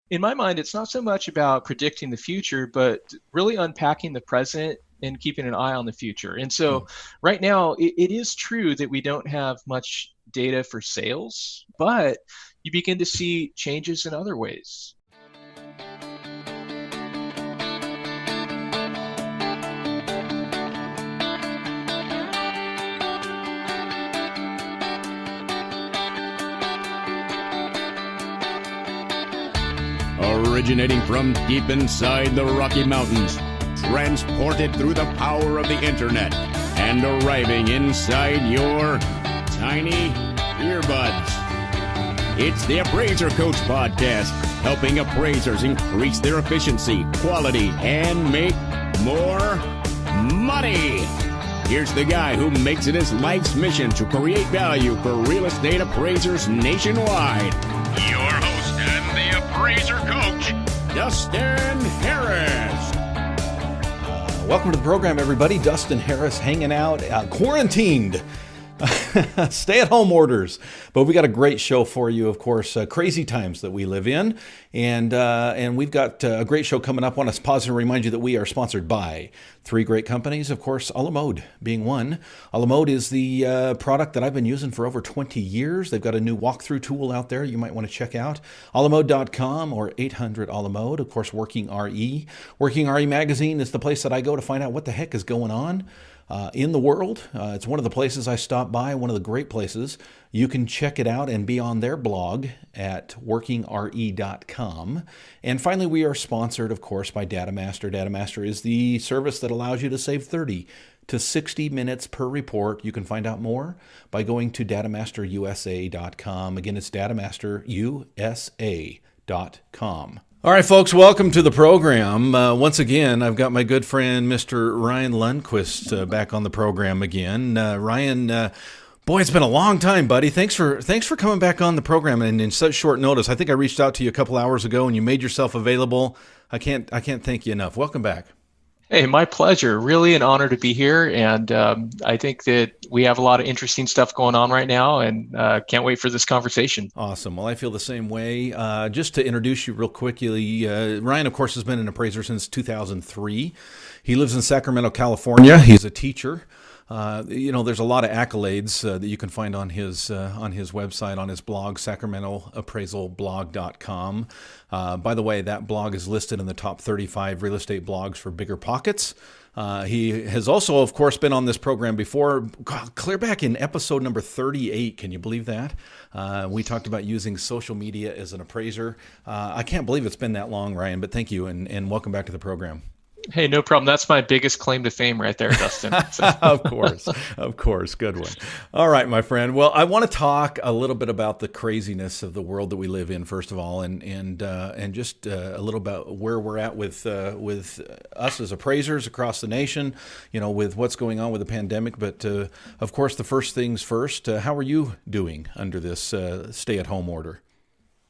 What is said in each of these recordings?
in my mind, it's not so much about predicting the future, but really unpacking the present and keeping an eye on the future. And Hmm. so right now, it is true that we don't have much data for sales, but you begin to see changes in other ways. Originating from deep inside the Rocky Mountains, transported through the power of the internet, and arriving inside your tiny earbuds. It's the Appraiser Coach Podcast, helping appraisers increase their efficiency, quality, and make more money. Here's the guy who makes it his life's mission to create value for real estate appraisers nationwide. Your host and the Appraiser Coach, Dustin Harris. Welcome to the program, everybody. Dustin Harris hanging out, quarantined. Stay-at-home orders, but we got a great show for you. Of course, crazy times that we live in, and we've got a great show coming up. I want to pause and remind you that we are sponsored by three great companies. Of course, a la mode being one. A la mode is the product that I've been using for over 20 years. They've got a new walkthrough tool out there you might want to check out. alamode.com or 800 a la mode. Of course, Working RE. Working RE magazine is the place that I go to find out what the heck is going on in the world. It's one of the places I stop by, one of the great places. You can check it out and be on their blog at workingre.com. And finally, we are sponsored, of course, by DataMaster. DataMaster is the service that allows you to save 30 to 60 minutes per report. You can find out more by going to datamasterusa.com. Again, it's datamasterusa.com. All right, folks, welcome to the program. Once again, I've got my good friend, Mr. Ryan Lundquist, back on the program again. Ryan, boy, it's been a long time, buddy. Thanks for coming back on the program and in such short notice. I think I reached out to you a couple hours ago, and you made yourself available. I can't thank you enough. Welcome back. Hey, my pleasure. Really an honor to be here. And I think that we have a lot of interesting stuff going on right now, and can't wait for this conversation. Awesome. Well, I feel the same way. Just to introduce you real quickly, Ryan, of course, has been an appraiser since 2003. He lives in Sacramento, California. He's a teacher. There's a lot of accolades that you can find on his website, on his blog, sacramentoappraisalblog.com. By the way, that blog is listed in the top 35 real estate blogs for bigger pockets. He has also, of course, been on this program before, clear back in episode number 38. Can you believe that? We talked about using social media as an appraiser. I can't believe it's been that long, Ryan, but thank you, and welcome back to the program. Hey, no problem. That's my biggest claim to fame right there, Dustin. Of course. Good one. All right, my friend. Well, I want to talk a little bit about the craziness of the world that we live in, first of all, and just a little about where we're at with us as appraisers across the nation, with what's going on with the pandemic. But of course, the first things first. How are you doing under this stay-at-home order?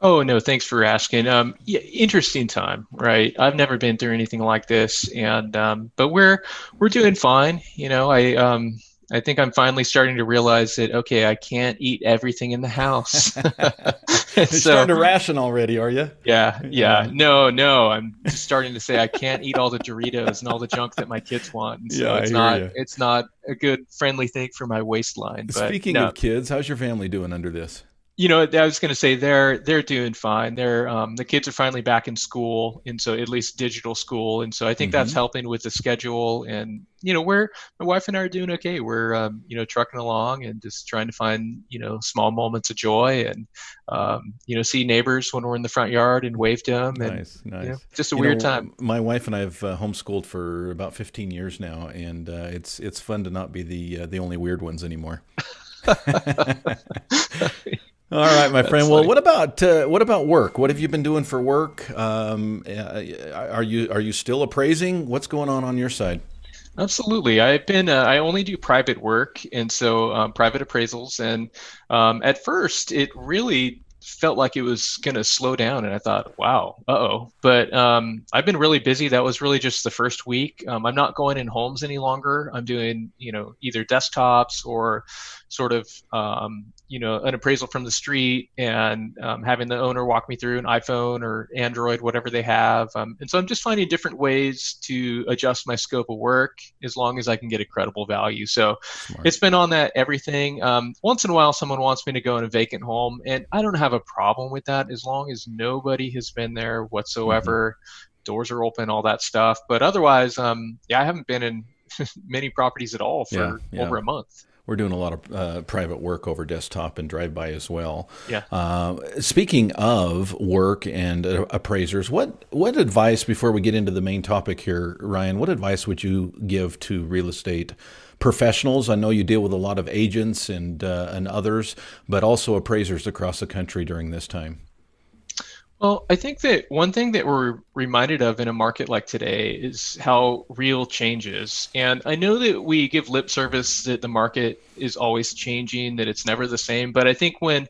Oh, no, thanks for asking. Yeah, interesting time, right? I've never been through anything like this, and but we're doing fine. I think I'm finally starting to realize that, okay, I can't eat everything in the house. You're starting to ration already, are you? Yeah. No. I'm just starting to say I can't eat all the Doritos and all the junk that my kids want. And so it's not a good, friendly thing for my waistline. But Speaking of kids, how's your family doing under this? I was going to say they're doing fine. The kids are finally back in school, and so at least digital school, and so I think that's helping with the schedule. And my wife and I are doing okay. We're trucking along and just trying to find small moments of joy and see neighbors when we're in the front yard and wave to them. Nice. Just a weird time. My wife and I have homeschooled for about 15 years now, and it's fun to not be the only weird ones anymore. All right, my friend. Well, what about work? What have you been doing for work? Are you still appraising? What's going on your side? Absolutely. I only do private work, and so private appraisals. And at first, it really felt like it was going to slow down, and I thought, wow, But I've been really busy. That was really just the first week. I'm not going in homes any longer. I'm doing either desktops or sort of an appraisal from the street and having the owner walk me through an iPhone or Android, whatever they have. And so I'm just finding different ways to adjust my scope of work as long as I can get a credible value. So Smart. it's been on that everything. Once in a while, someone wants me to go in a vacant home, and I don't have a problem with that as long as nobody has been there whatsoever. Doors are open, all that stuff. But otherwise, I haven't been in many properties at all for over a month. We're doing a lot of private work over desktop and drive-by as well. Yeah. Speaking of work and appraisers, what advice, before we get into the main topic here, Ryan, what advice would you give to real estate professionals? I know you deal with a lot of agents and others, but also appraisers across the country during this time. Well, I think that one thing that we're reminded of in a market like today is how real change is. And I know that we give lip service that the market is always changing, that it's never the same. But I think when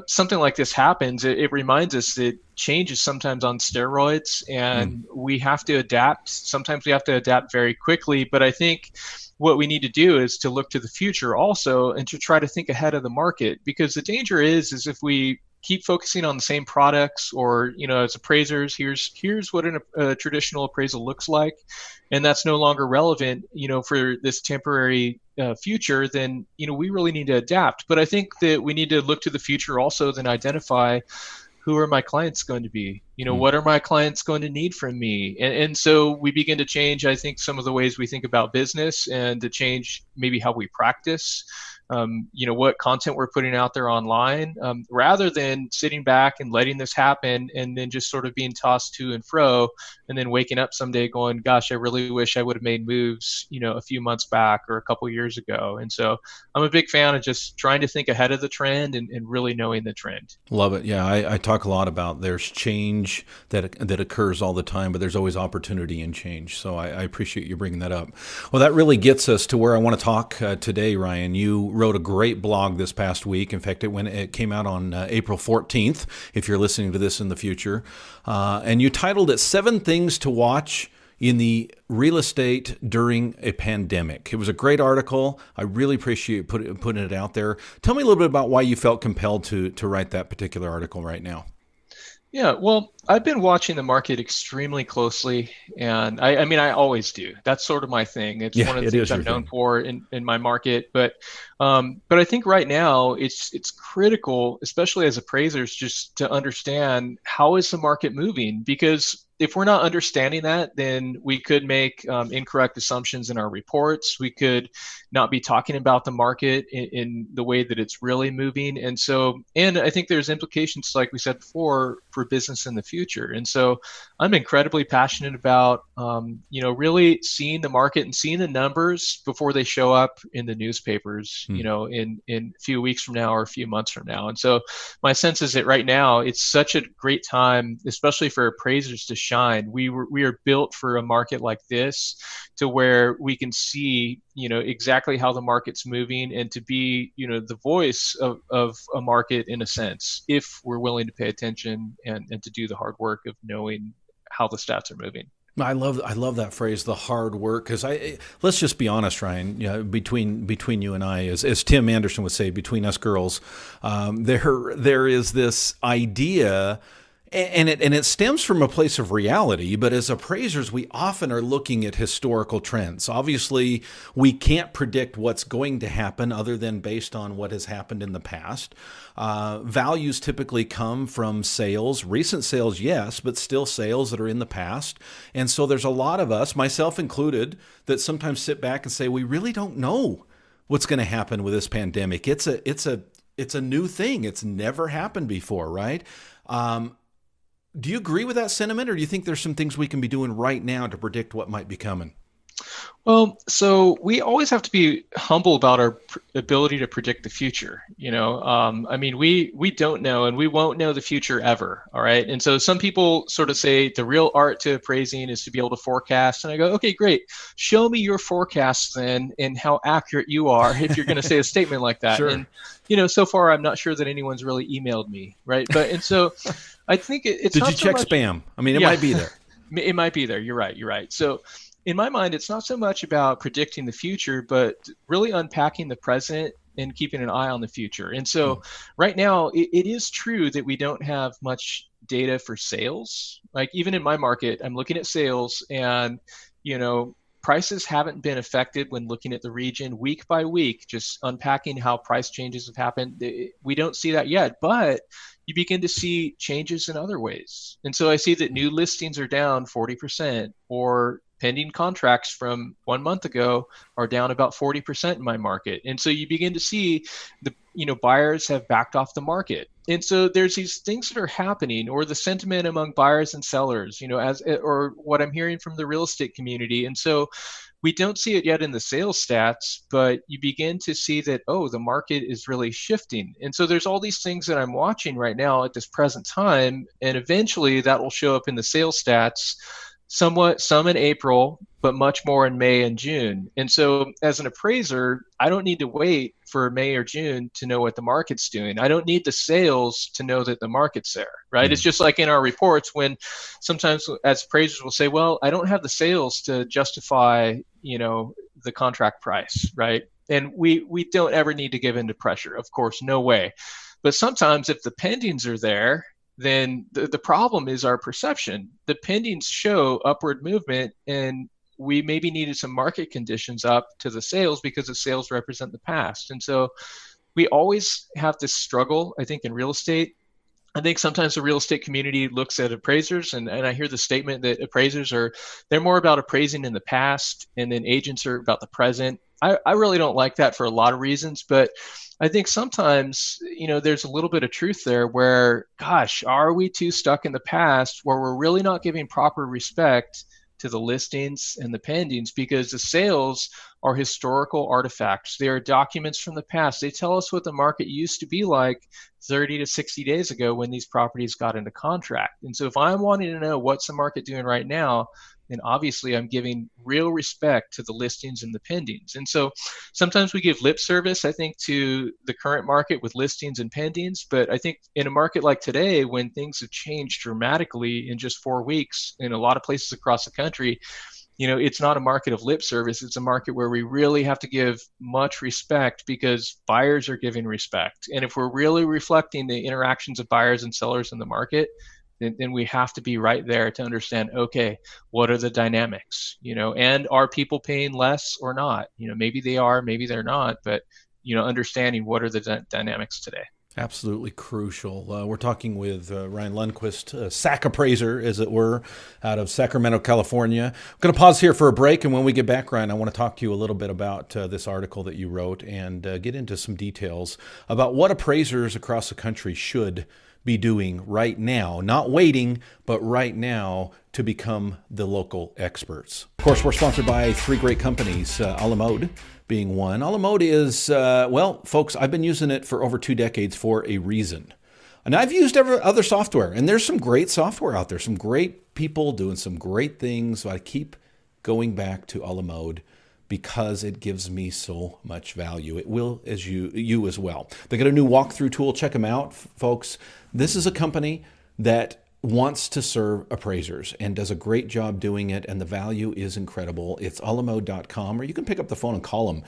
something like this happens, it reminds us that change is sometimes on steroids, and we have to adapt. Sometimes we have to adapt very quickly. But I think what we need to do is to look to the future also and to try to think ahead of the market, because the danger is if we keep focusing on the same products, or as appraisers, here's what a traditional appraisal looks like, and that's no longer relevant for this temporary future, then we really need to adapt. But I think that we need to look to the future also, then identify who are my clients going to be, what are my clients going to need from me, and so we begin to change, I think, some of the ways we think about business, and to change maybe how we practice. What content we're putting out there online, rather than sitting back and letting this happen and then just sort of being tossed to and fro, and then waking up someday going, gosh, I really wish I would have made moves, a few months back or a couple years ago. And so I'm a big fan of just trying to think ahead of the trend and really knowing the trend. Love it. Yeah, I talk a lot about there's change that occurs all the time, but there's always opportunity in change. So I appreciate you bringing that up. Well, that really gets us to where I want to talk today, Ryan. You wrote a great blog this past week. In fact, it came out on April 14th, if you're listening to this in the future. And you titled it 7 Things to Watch in the Real Estate During a Pandemic. It was a great article. I really appreciate putting it out there. Tell me a little bit about why you felt compelled to write that particular article right now. Yeah, well, I've been watching the market extremely closely, and I always do. That's sort of my thing. It's one of the things I'm known for in my market. But I think right now it's critical, especially as appraisers, just to understand how is the market moving, because if we're not understanding that, then we could make incorrect assumptions in our reports. We could not be talking about the market in the way that it's really moving. And I think there's implications, like we said before, for business in the future. And so I'm incredibly passionate about, really seeing the market and seeing the numbers before they show up in the newspapers, in a few weeks from now or a few months from now. And so my sense is that right now it's such a great time, especially for appraisers, to shine. We are built for a market like this, to where we can see, exactly how the market's moving, and to be, the voice of a market in a sense, if we're willing to pay attention and to do the hard work of knowing how the stats are moving. I love that phrase, the hard work, because let's just be honest, Ryan. Between you and I, as Tim Anderson would say, between us girls, there is this idea. And it stems from a place of reality, but as appraisers, we often are looking at historical trends. Obviously, we can't predict what's going to happen other than based on what has happened in the past. Values typically come from sales, recent sales, yes, but still sales that are in the past. And so there's a lot of us, myself included, that sometimes sit back and say, we really don't know what's going to happen with this pandemic. It's a new thing. It's never happened before, right? Do you agree with that sentiment, or do you think there's some things we can be doing right now to predict what might be coming? Well, so we always have to be humble about our ability to predict the future. We don't know, and we won't know the future ever. All right. And so some people sort of say the real art to appraising is to be able to forecast. And I go, okay, great. Show me your forecasts then, and how accurate you are if you're going to say a statement like that. Sure. And, so far, I'm not sure that anyone's really emailed me. Right. And so I think it's Did not you so check much, spam? It might be there. It might be there. You're right. So in my mind, it's not so much about predicting the future, but really unpacking the present and keeping an eye on the future. And so right now, it is true that we don't have much data for sales. Like even in my market, I'm looking at sales, and prices haven't been affected when looking at the region week by week, just unpacking how price changes have happened. We don't see that yet, but you begin to see changes in other ways. And so I see that new listings are down 40%, or pending contracts from 1 month ago are down about 40% in my market. And so you begin to see the buyers have backed off the market. And so there's these things that are happening, or the sentiment among buyers and sellers, or what I'm hearing from the real estate community. And so we don't see it yet in the sales stats, but you begin to see that, the market is really shifting. And so there's all these things that I'm watching right now at this present time, and eventually that will show up in the sales stats, some in April, but much more in May and June. And so as an appraiser, I don't need to wait for May or June to know what the market's doing. I don't need the sales to know that the market's there, right? Mm-hmm. It's just like in our reports, when sometimes as appraisers will say, well, I don't have the sales to justify, the contract price, right? And we don't ever need to give in to pressure, of course, no way. But sometimes if the pendings are there, then the problem is our perception. The pendings show upward movement, and we maybe needed some market conditions up to the sales because the sales represent the past. And so we always have this struggle, I think, in real estate. I think sometimes the real estate community looks at appraisers, and I hear the statement that appraisers they're more about appraising in the past, and then agents are about the present. I really don't like that for a lot of reasons, but I think sometimes, there's a little bit of truth there where, gosh, are we too stuck in the past where we're really not giving proper respect to the listings and the pendings, because the sales are historical artifacts. They are documents from the past. They tell us what the market used to be like 30 to 60 days ago when these properties got into contract. And so if I'm wanting to know what's the market doing right now, then obviously I'm giving real respect to the listings and the pendings. And so sometimes we give lip service, I think, to the current market with listings and pendings. But I think in a market like today, when things have changed dramatically in just 4 weeks in a lot of places across the country, it's not a market of lip service. It's a market where we really have to give much respect, because buyers are giving respect. And if we're really reflecting the interactions of buyers and sellers in the market, then we have to be right there to understand, okay, what are the dynamics, and are people paying less or not? Maybe they are, maybe they're not, but, understanding what are the dynamics today. Absolutely crucial. We're talking with Ryan Lundquist, SAC appraiser, as it were, out of Sacramento, California. I'm going to pause here for a break, and when we get back, Ryan, I want to talk to you a little bit about this article that you wrote, and get into some details about what appraisers across the country should be doing right now, not waiting, but right now, to become the local experts. Of course, we're sponsored by 3 great companies, a la mode being one. A la mode is, folks, I've been using it for over 2 decades for a reason. And I've used other software, and there's some great software out there, some great people doing some great things. So I keep going back to a la mode because it gives me so much value. It will as you as well. They got a new walkthrough tool. Check them out, folks. This is a company that wants to serve appraisers and does a great job doing it, and the value is incredible. It's alamode.com, or you can pick up the phone and call them.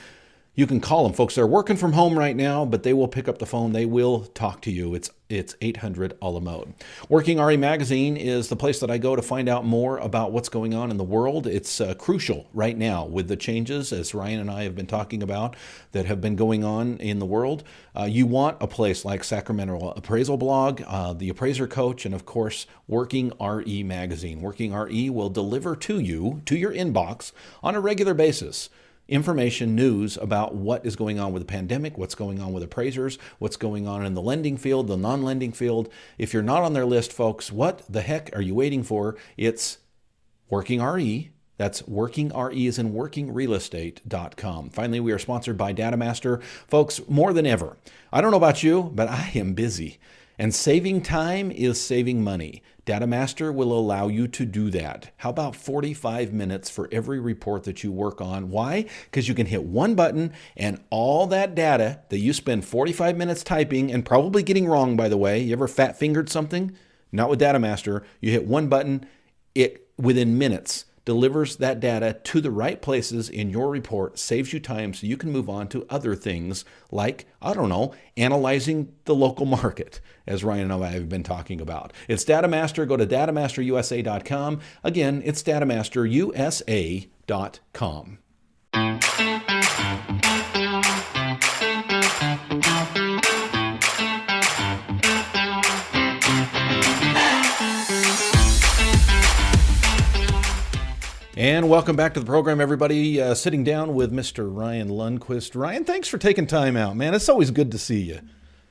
You can call them, folks. They're working from home right now, but they will pick up the phone. They will talk to you. It's 800-ALA-MODE. Working RE Magazine is the place that I go to find out more about what's going on in the world. It's crucial right now with the changes, as Ryan and I have been talking about, that have been going on in the world. You want a place like Sacramento Appraisal Blog, the Appraiser Coach, and of course, Working RE Magazine. Working RE will deliver to you, to your inbox, on a regular basis, information, news about what is going on with the pandemic, what's going on with appraisers, what's going on in the lending field, the non-lending field. If you're not on their list, folks, what the heck are you waiting for? It's Working RE. That's Working RE as in workingrealestate.com. Finally, we are sponsored by DataMaster. Folks, more than ever, I don't know about you, but I am busy. And saving time is saving money. DataMaster will allow you to do that. How about 45 minutes for every report that you work on? Why? Because you can hit one button and all that data that you spend 45 minutes typing and probably getting wrong, by the way. You ever fat-fingered something? Not with DataMaster. You hit one button, it within minutes delivers that data to the right places in your report, saves you time so you can move on to other things like, I don't know, analyzing the local market, as Ryan and I have been talking about. It's DataMaster. Go to datamasterusa.com. Again, it's datamasterusa.com. And welcome back to the program, everybody. Sitting down with Mr. Ryan Lundquist. Ryan, thanks for taking time out, man. It's always good to see you.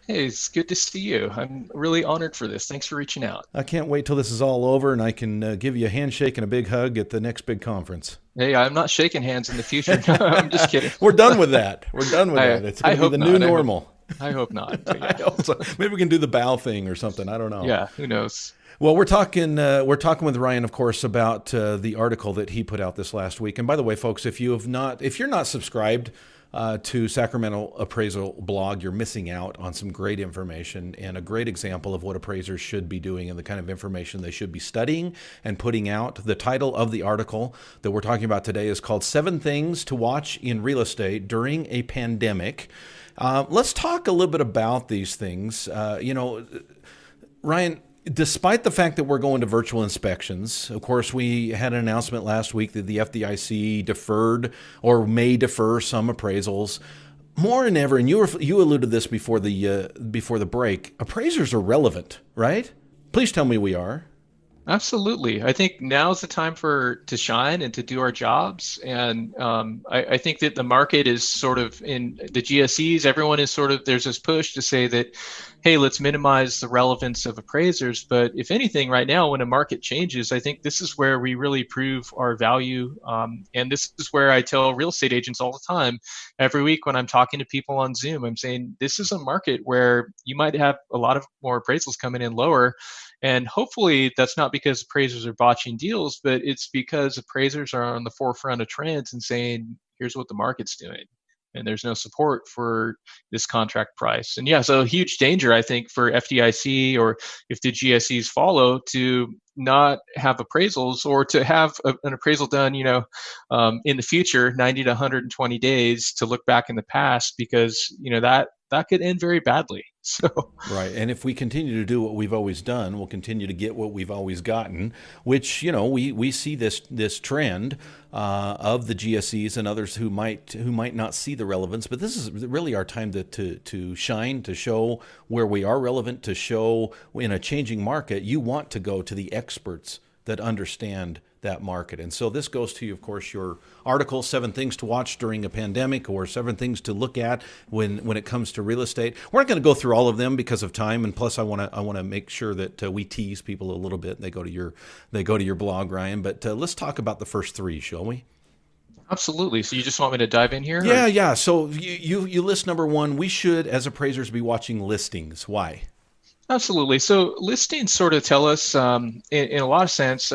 Hey, it's good to see you. I'm really honored for this. Thanks for reaching out. I can't wait till this is all over and I can give you a handshake and a big hug at the next big conference. Hey, I'm not shaking hands in the future. No, I'm just kidding. We're done with that. We're done with that. It's going to be the new normal. I hope not. Yeah. I hope so. Maybe we can do the bow thing or something. I don't know. Yeah, who knows? Well, we're talking with Ryan, of course, about the article that he put out this last week. And by the way, folks, if you're not subscribed to Sacramento Appraisal Blog, you're missing out on some great information and a great example of what appraisers should be doing and the kind of information they should be studying and putting out. The title of the article that we're talking about today is called 7 Things to Watch in Real Estate During a Pandemic. Let's talk a little bit about these things. Ryan, despite the fact that we're going to virtual inspections, of course, we had an announcement last week that the FDIC deferred or may defer some appraisals. More than ever, and you alluded to this before the break, appraisers are relevant, right? Please tell me we are. Absolutely. I think now's the time to shine and to do our jobs. And I think that the market is sort of in the GSEs, everyone is there's this push to say that, hey, let's minimize the relevance of appraisers. But if anything, right now, when a market changes, I think this is where we really prove our value. And this is where I tell real estate agents all the time, every week when I'm talking to people on Zoom, I'm saying, this is a market where you might have a lot of more appraisals coming in lower. And hopefully that's not because appraisers are botching deals, but it's because appraisers are on the forefront of trends and saying, here's what the market's doing. And there's no support for this contract price. And yeah, so a huge danger, I think, for FDIC or if the GSEs follow to not have appraisals or to have an appraisal done, in the future, 90 to 120 days to look back in the past, because, that could end very badly. So right, and if we continue to do what we've always done, we'll continue to get what we've always gotten. Which we see this trend of the GSEs and others who might not see the relevance. But this is really our time to shine, to show where we are relevant, to show in a changing market. You want to go to the experts that understand that market. And so this goes to, of course, your article, 7 Things to Watch During a Pandemic, or 7 Things to Look At when it comes to real estate. We're not going to go through all of them because of time, and plus I want to make sure that we tease people a little bit. They go to your blog, Ryan. But let's talk about the first 3, shall we? Absolutely. So you just want me to dive in here? Yeah. So you list number 1. We should, as appraisers, be watching listings. Why? Absolutely. So listings sort of tell us, in a lot of sense,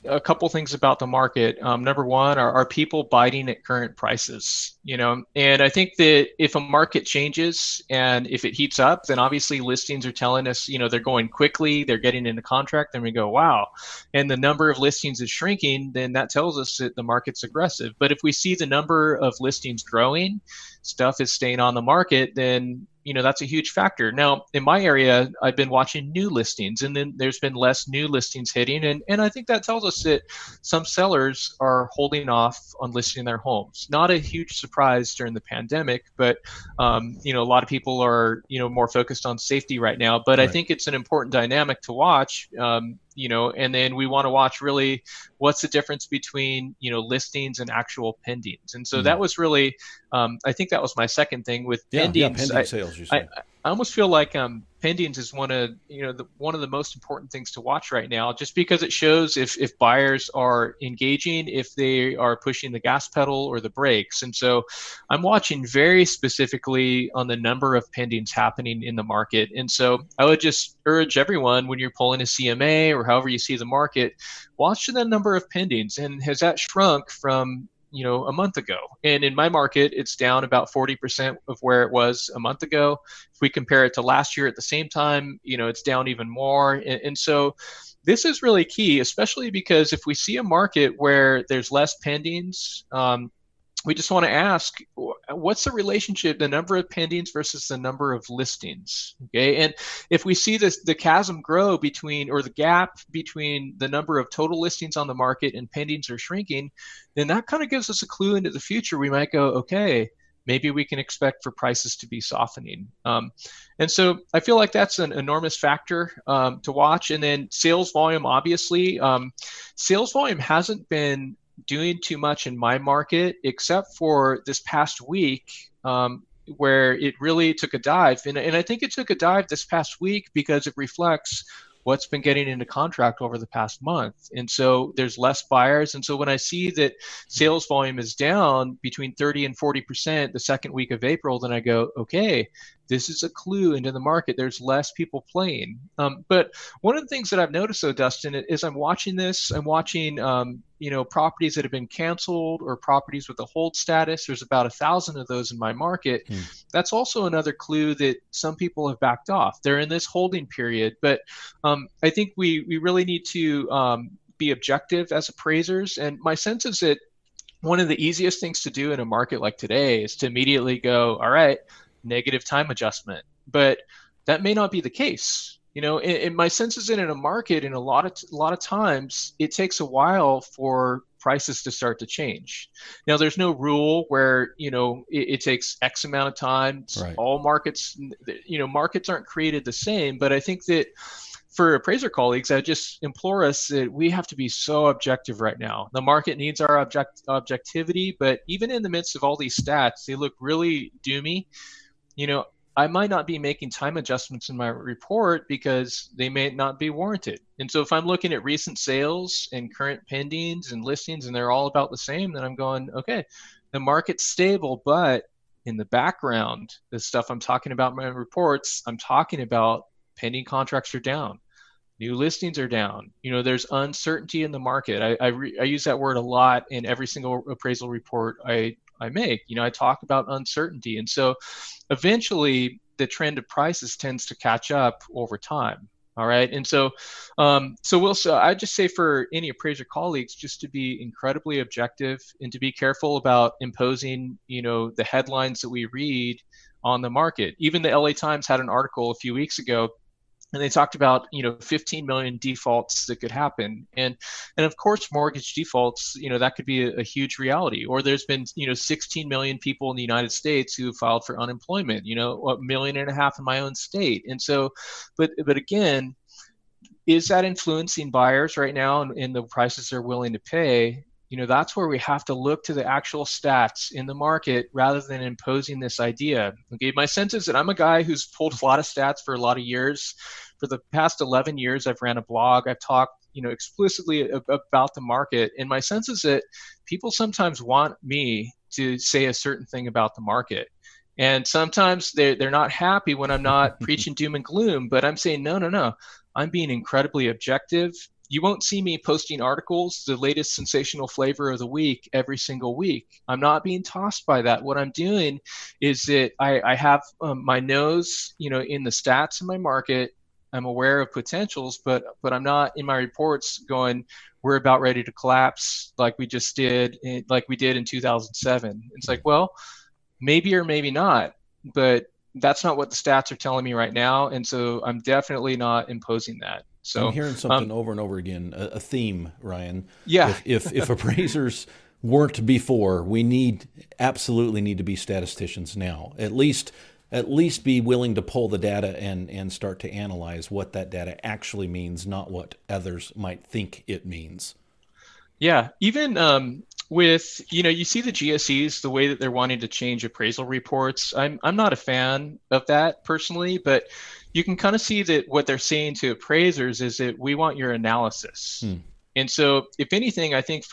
a couple things about the market. Number 1, are people biting at current prices? And I think that if a market changes and if it heats up, then obviously listings are telling us, they're going quickly, they're getting into contract, and we go, wow. And the number of listings is shrinking, then that tells us that the market's aggressive. But if we see the number of listings growing, stuff is staying on the market, then that's a huge factor. Now, in my area, I've been watching new listings, and then there's been less new listings hitting. And I think that tells us that some sellers are holding off on listing their homes. Not a huge surprise during the pandemic, but, a lot of people are, more focused on safety right now. But right. I think it's an important dynamic to watch. And then we want to watch really what's the difference between, listings and actual pendings. And so that was really, I think that was my second thing with pendings. Yeah, pending sales, you say. I almost feel like pendings is one of the most important things to watch right now, just because it shows if buyers are engaging, if they are pushing the gas pedal or the brakes. And so I'm watching very specifically on the number of pendings happening in the market. And so I would just urge everyone, when you're pulling a CMA or however you see the market, watch the number of pendings. And has that shrunk from a month ago? And in my market, it's down about 40% of where it was a month ago. If we compare it to last year at the same time, it's down even more. And so this is really key, especially because if we see a market where there's less pendings, we just want to ask, what's the relationship, the number of pendings versus the number of listings? Okay, and if we see the chasm grow between, or the gap between the number of total listings on the market and pendings are shrinking, then that kind of gives us a clue into the future. We might go, okay, maybe we can expect for prices to be softening. And so I feel like that's an enormous factor to watch. And then sales volume, obviously. Sales volume hasn't been doing too much in my market, except for this past week, where it really took a dive. And I think it took a dive this past week because it reflects what's been getting into contract over the past month. And so there's less buyers. And so when I see that sales volume is down between 30 and 40% the second week of April, then I go, okay, this is a clue into the market. There's less people playing. But one of the things that I've noticed, though, Dustin, is I'm watching this. I'm watching, properties that have been canceled or properties with a hold status. There's about 1,000 of those in my market. That's also another clue that some people have backed off. They're in this holding period. But I think we really need to be objective as appraisers. And my sense is that one of the easiest things to do in a market like today is to immediately go, all right, negative time adjustment. But that may not be the case. In my sense is that in a market, in a lot of times, it takes a while for prices to start to change. Now, there's no rule where, it takes X amount of time. Right. All markets, markets aren't created the same. But I think that for appraiser colleagues, I just implore us that we have to be so objective right now. The market needs our objectivity, but even in the midst of all these stats, they look really doomy. I might not be making time adjustments in my report because they may not be warranted. And so if I'm looking at recent sales and current pendings and listings and they're all about the same, then I'm going, okay, the market's stable, but in the background, the stuff I'm talking about in my reports, I'm talking about pending contracts are down. New listings are down. There's uncertainty in the market. I use that word a lot in every single appraisal report I make. I talk about uncertainty. And so eventually the trend of prices tends to catch up over time. All right. And so, I just say for any appraiser colleagues, just to be incredibly objective and to be careful about imposing, the headlines that we read on the market. Even the LA Times had an article a few weeks ago, and they talked about, 15 million defaults that could happen. And of course, mortgage defaults, that could be a huge reality. Or there's been, 16 million people in the United States who filed for unemployment, 1.5 million in my own state. And so, but again, is that influencing buyers right now in the prices they're willing to pay? That's where we have to look to the actual stats in the market rather than imposing this idea. Okay, my sense is that I'm a guy who's pulled a lot of stats for a lot of years. For the past 11 years, I've ran a blog. I've talked, explicitly about the market. And my sense is that people sometimes want me to say a certain thing about the market. And sometimes they're not happy when I'm not preaching doom and gloom, but I'm saying, no. I'm being incredibly objective. You won't see me posting articles, the latest sensational flavor of the week, every single week. I'm not being tossed by that. What I'm doing is that I have my nose, in the stats in my market. I'm aware of potentials, but I'm not in my reports going, we're about ready to collapse like we just did, like we did in 2007. It's like, well, maybe or maybe not, but that's not what the stats are telling me right now. And so I'm definitely not imposing that. So I'm hearing something over and over again, a theme, Ryan. Yeah. If appraisers weren't before, we absolutely need to be statisticians now. At least be willing to pull the data and start to analyze what that data actually means, not what others might think it means. Yeah. Even with, you see the GSEs, the way that they're wanting to change appraisal reports. I'm not a fan of that personally, but you can kind of see that what they're saying to appraisers is that we want your analysis. And so if anything, I think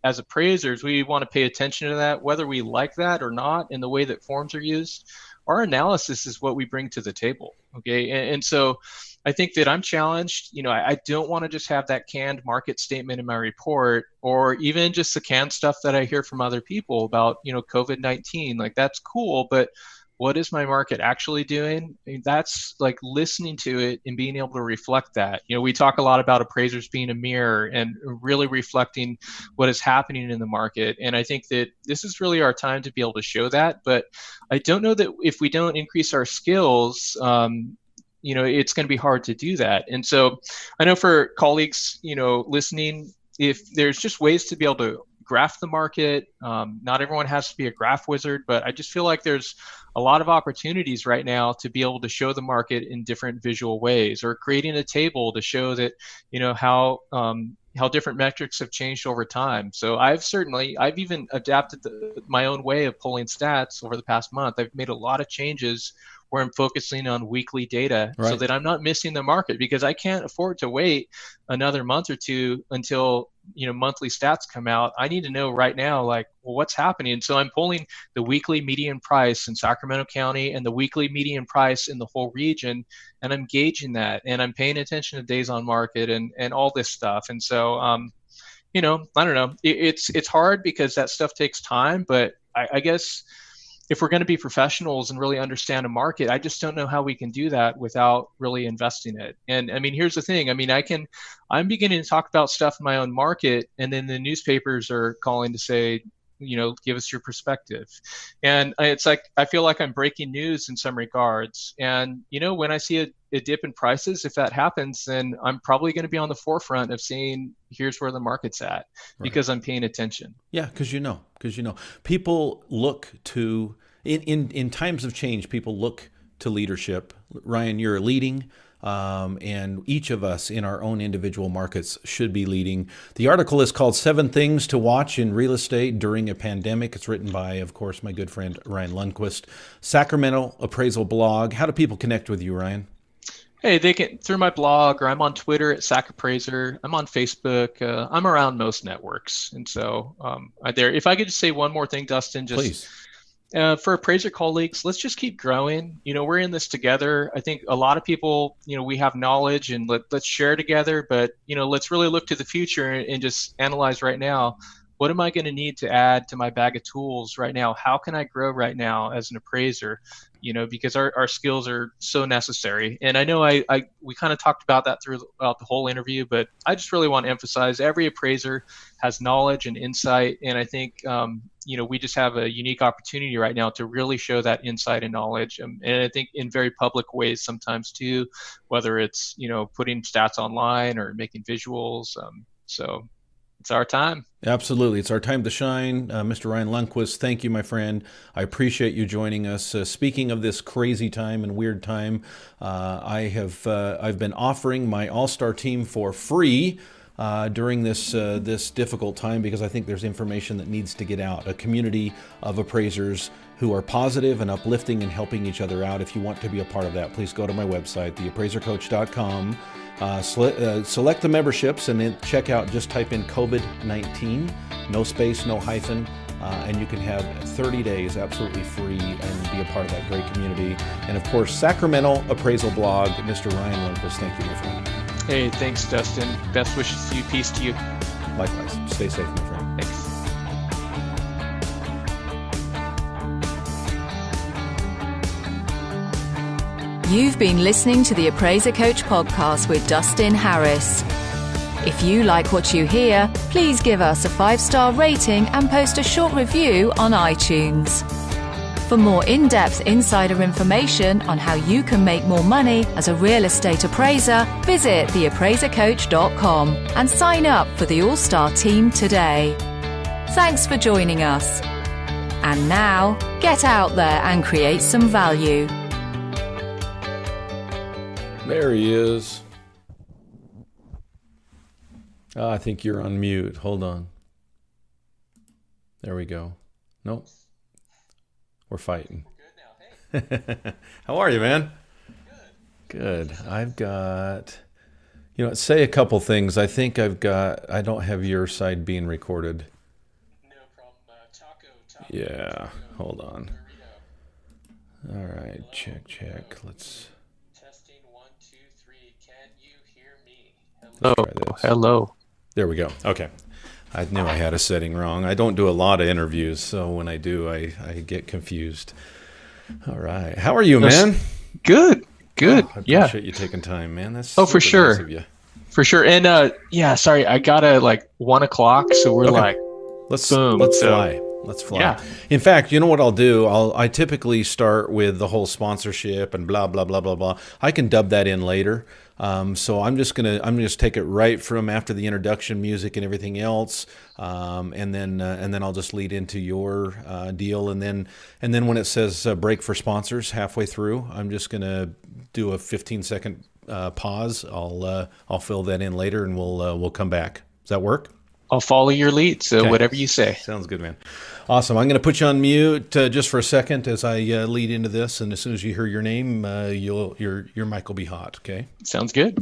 as appraisers, we want to pay attention to that, whether we like that or not, in the way that forms are used. Our analysis is what we bring to the table. Okay. And so I think that I'm challenged. I don't want to just have that canned market statement in my report, or even just the canned stuff that I hear from other people about, COVID-19. Like, that's cool, but what is my market actually doing? I mean, that's like listening to it and being able to reflect that. We talk a lot about appraisers being a mirror and really reflecting what is happening in the market. And I think that this is really our time to be able to show that. But I don't know that if we don't increase our skills, it's going to be hard to do that. And so I know for colleagues, listening, if there's just ways to be able to graph the market, not everyone has to be a graph wizard, but I just feel like there's a lot of opportunities right now to be able to show the market in different visual ways, or creating a table to show that, how different metrics have changed over time. So I've even adapted my own way of pulling stats over the past month. I've made a lot of changes where I'm focusing on weekly data so that I'm not missing the market, because I can't afford to wait another month or two until monthly stats come out. I need to know right now, what's happening. And so I'm pulling the weekly median price in Sacramento County and the weekly median price in the whole region, and I'm gauging that, and I'm paying attention to days on market and all this stuff. And so I don't know. It's hard because that stuff takes time, but I guess if we're going to be professionals and really understand a market, I just don't know how we can do that without really investing it. And I mean, here's the thing. I mean, I'm beginning to talk about stuff in my own market, and then the newspapers are calling to say, give us your perspective. And it's like, I feel like I'm breaking news in some regards. And, when I see a dip in prices, if that happens, then I'm probably going to be on the forefront of saying, here's where the market's at, because I'm paying attention. Yeah, because people look to, in times of change, people look to leadership. Ryan, you're leading. And each of us in our own individual markets should be leading. The article is called 7 Things to Watch in Real Estate During a Pandemic. It's written by, of course, my good friend Ryan Lundquist. Sacramento Appraisal Blog. How do people connect with you, Ryan? Hey, they can through my blog, or I'm on Twitter at Sac Appraiser. I'm on Facebook. I'm around most networks. And so if I could just say one more thing, Dustin, Please. For appraiser colleagues, let's just keep growing. We're in this together. I think a lot of people, we have knowledge, and let's share together, but, let's really look to the future and just analyze right now. What am I going to need to add to my bag of tools right now? How can I grow right now as an appraiser? Because our skills are so necessary. And I know we kind of talked about that throughout the whole interview, but I just really want to emphasize every appraiser has knowledge and insight. And I think, we just have a unique opportunity right now to really show that insight and knowledge. And I think in very public ways sometimes too, whether it's, putting stats online or making visuals. So it's our time. Absolutely. It's our time to shine. Mr. Ryan Lundquist, thank you, my friend. I appreciate you joining us. Speaking of this crazy time and weird time, I've been offering my all-star team for free during this difficult time, because I think there's information that needs to get out. A community of appraisers who are positive and uplifting and helping each other out. If you want to be a part of that, please go to my website, theappraisercoach.com. Select the memberships and then check out, just type in COVID-19, no space, no hyphen, and you can have 30 days absolutely free and be a part of that great community. And of course, Sacramento Appraisal Blog, Mr. Ryan Lundquist, thank you, my friend. Hey, thanks, Dustin. Best wishes to you. Peace to you. Likewise. Stay safe, my friend. Thanks. You've been listening to the Appraiser Coach podcast with Dustin Harris. If you like what you hear, please give us a 5-star rating and post a short review on iTunes. For more in-depth insider information on how you can make more money as a real estate appraiser, visit theappraisercoach.com and sign up for the All-Star team today. Thanks for joining us. And now, get out there and create some value. There he is. I think you're on mute. Hold on. There we go. Nope. We're fighting. We're good now. Hey. How are you, man? Good. I've got, say a couple things. I think I don't have your side being recorded. No problem. Taco. Yeah. Taco. Hold on. Burrito. All right. Check. Let's. Testing 1, 2, 3. Can you hear me? Hello. There we go. Okay. I knew I had a setting wrong. I don't do a lot of interviews, so when I do, I get confused. All right. How are you, man? Good. Oh, I appreciate you taking time, man. That's for sure. Nice of you. For sure. And sorry, I got to 1:00, so we're let's boom. fly. Let's fly. Yeah. In fact, you know what I'll do? I typically start with the whole sponsorship and blah blah blah blah blah. I can dub that in later. So I'm just gonna take it right from after the introduction music and everything else, and then I'll just lead into your deal, and then when it says break for sponsors halfway through, I'm just gonna do a 15-second pause. I'll fill that in later, and we'll come back. Does that work? I'll follow your lead, so Okay. whatever you say. Sounds good, man. Awesome. I'm going to put you on mute just for a second as I lead into this, and as soon as you hear your name, your mic will be hot, okay? Sounds good.